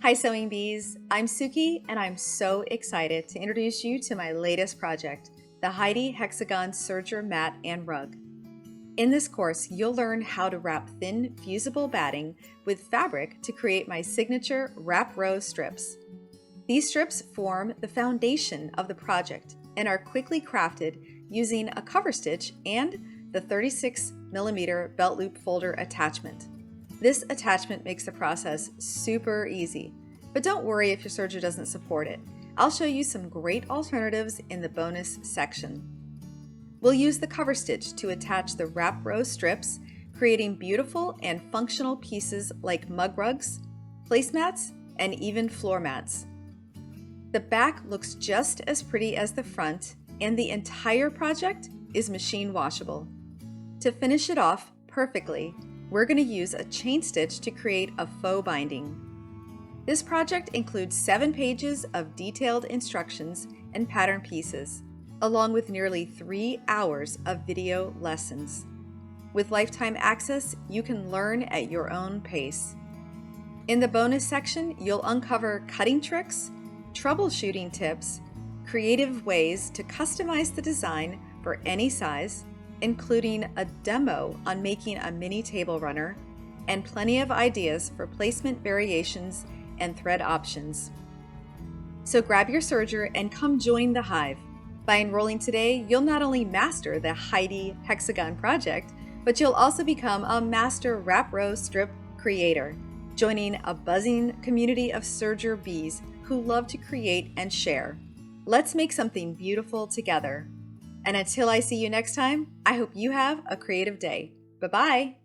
Hi Sewing Bees, I'm Sookie and I'm so excited to introduce you to my latest project, the Heidi Hexagon Serger mat and rug. In this course, you'll learn how to wrap thin, fusible batting with fabric to create my signature wrap row strips. These strips form the foundation of the project and are quickly crafted using a cover stitch and the 36mm belt loop folder attachment. This attachment makes the process super easy, but don't worry if your serger doesn't support it. I'll show you some great alternatives in the bonus section. We'll use the cover stitch to attach the wrap row strips, creating beautiful and functional pieces like mug rugs, placemats, and even floor mats. The back looks just as pretty as the front, and the entire project is machine washable. To finish it off perfectly, we're going to use a chain stitch to create a faux binding. This project includes 7 pages of detailed instructions and pattern pieces, along with nearly 3 hours of video lessons. With lifetime access, you can learn at your own pace. In the bonus section, you'll uncover cutting tricks, troubleshooting tips, creative ways to customize the design for any size, including a demo on making a mini table runner, and plenty of ideas for placement variations and thread options. So grab your serger and come join the Hive. By enrolling today, you'll not only master the Heidi Hexagon project, but you'll also become a master wrap row strip creator, joining a buzzing community of serger bees who love to create and share. Let's make something beautiful together. And until I see you next time, I hope you have a creative day. Bye-bye.